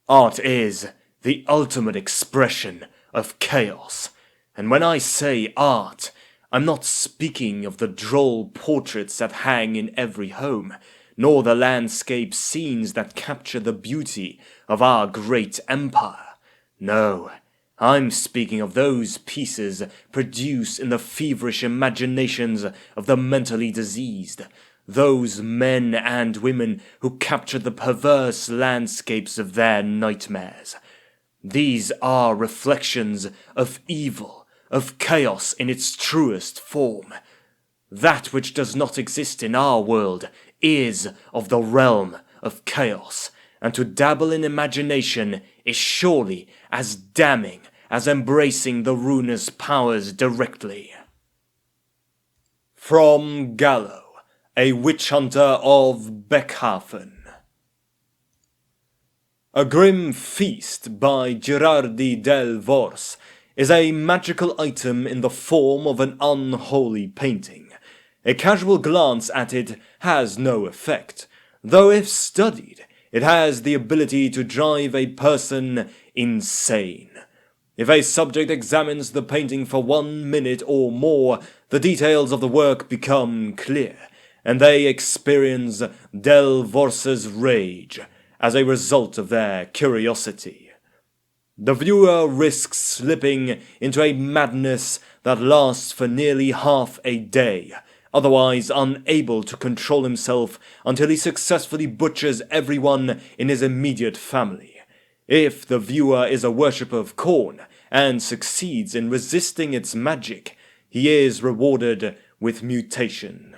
Art is the ultimate expression of chaos. And when I say art, I'm not speaking of the droll portraits that hang in every home, nor the landscape scenes that capture the beauty of our great empire. No, I'm speaking of those pieces produced in the feverish imaginations of the mentally diseased, those men and women who capture the perverse landscapes of their nightmares. These are reflections of evil, of chaos in its truest form. That which does not exist in our world is of the realm of chaos, and to dabble in imagination is surely as damning as embracing the ruinous powers directly. From Gallo, a witch hunter of Beckhafen. A Grim Feast by Girardi del Vors is a magical item in the form of an unholy painting. A casual glance at it has no effect, though if studied, it has the ability to drive a person insane. If a subject examines the painting for 1 minute or more, the details of the work become clear, and they experience Del Vorse's rage as a result of their curiosity. The viewer risks slipping into a madness that lasts for nearly half a day, otherwise unable to control himself until he successfully butchers everyone in his immediate family. If the viewer is a worshipper of Khorne and succeeds in resisting its magic, he is rewarded with mutation.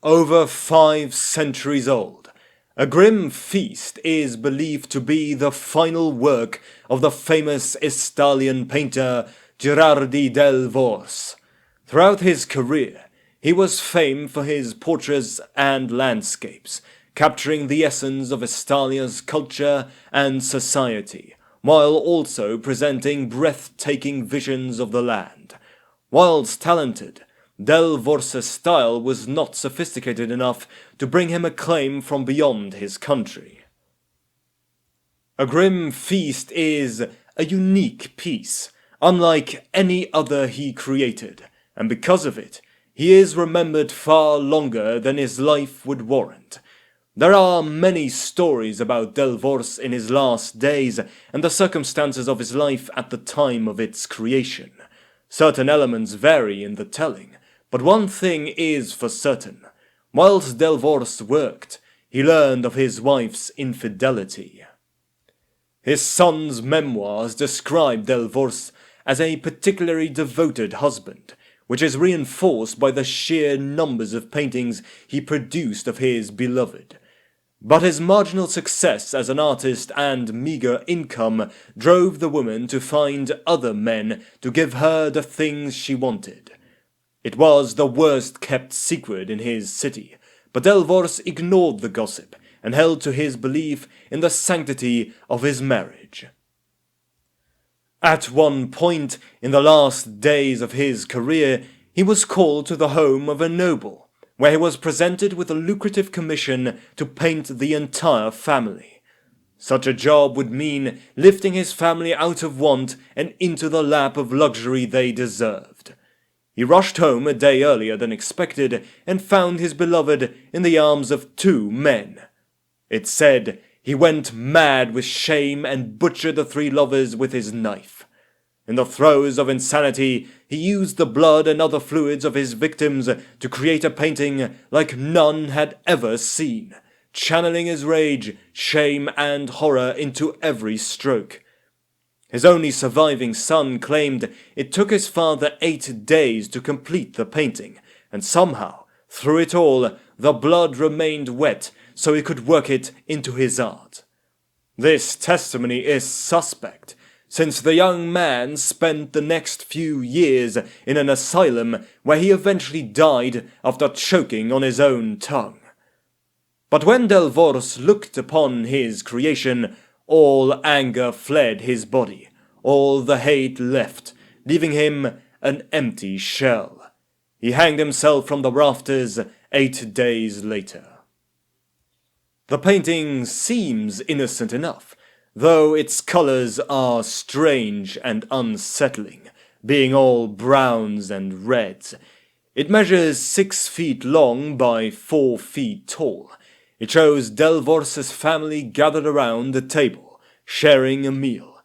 Over 5 centuries old, A Grim Feast is believed to be the final work of the famous Estalian painter Girardi del Vors. Throughout his career, he was famed for his portraits and landscapes, capturing the essence of Estalia's culture and society, while also presenting breathtaking visions of the land. Whilst talented, Del Vorse's style was not sophisticated enough to bring him acclaim from beyond his country. A Grim Feast is a unique piece, unlike any other he created, and because of it, he is remembered far longer than his life would warrant. There are many stories about Del Vors in his last days and the circumstances of his life at the time of its creation. Certain elements vary in the telling, but one thing is for certain. Whilst Del Vors worked, he learned of his wife's infidelity. His son's memoirs describe Del Vors as a particularly devoted husband, which is reinforced by the sheer numbers of paintings he produced of his beloved. But his marginal success as an artist and meagre income drove the woman to find other men to give her the things she wanted. It was the worst-kept secret in his city, but Del Vors ignored the gossip and held to his belief in the sanctity of his marriage. At one point in the last days of his career, he was called to the home of a noble, where he was presented with a lucrative commission to paint the entire family. Such a job would mean lifting his family out of want and into the lap of luxury they deserved. He rushed home a day earlier than expected and found his beloved in the arms of 2 men. It's said he went mad with shame and butchered the 3 lovers with his knife. In the throes of insanity, he used the blood and other fluids of his victims to create a painting like none had ever seen, channeling his rage, shame, and horror into every stroke. His only surviving son claimed it took his father 8 days to complete the painting, and somehow, through it all, the blood remained wet so he could work it into his art. This testimony is suspect, since the young man spent the next few years in an asylum where he eventually died after choking on his own tongue. But when Del Vors looked upon his creation, all anger fled his body, all the hate left, leaving him an empty shell. He hanged himself from the rafters 8 days later. The painting seems innocent enough, though its colors are strange and unsettling, being all browns and reds. It measures 6 feet long by 4 feet tall. It shows Delvorce's family gathered around a table, sharing a meal.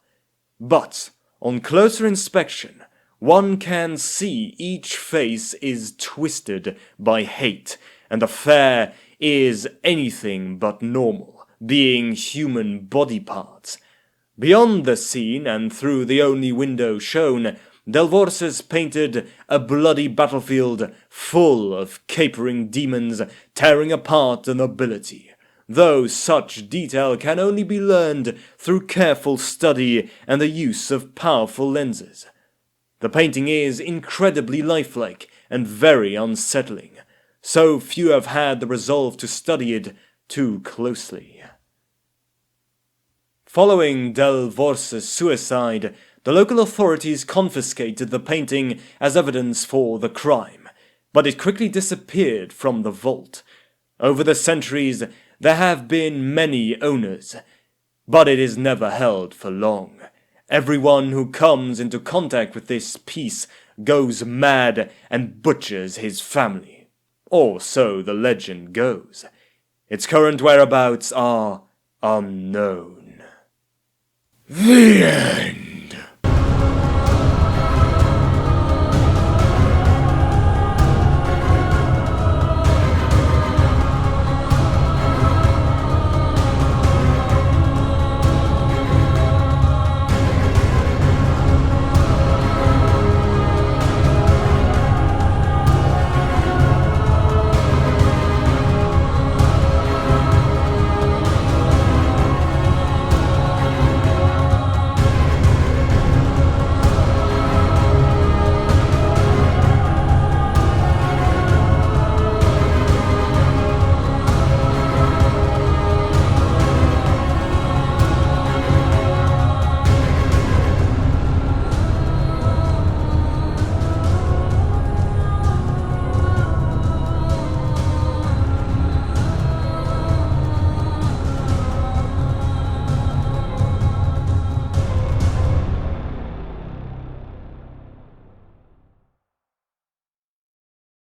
But, on closer inspection, one can see each face is twisted by hate, and the fare is anything but normal, being human body parts. Beyond the scene and through the only window shown, Delvorce's painted a bloody battlefield full of capering demons tearing apart the nobility, though such detail can only be learned through careful study and the use of powerful lenses. The painting is incredibly lifelike and very unsettling, so few have had the resolve to study it too closely. Following Delvorce's suicide, the local authorities confiscated the painting as evidence for the crime, but it quickly disappeared from the vault. Over the centuries, there have been many owners, but it is never held for long. Everyone who comes into contact with this piece goes mad and butchers his family. Or so the legend goes. Its current whereabouts are unknown. The end.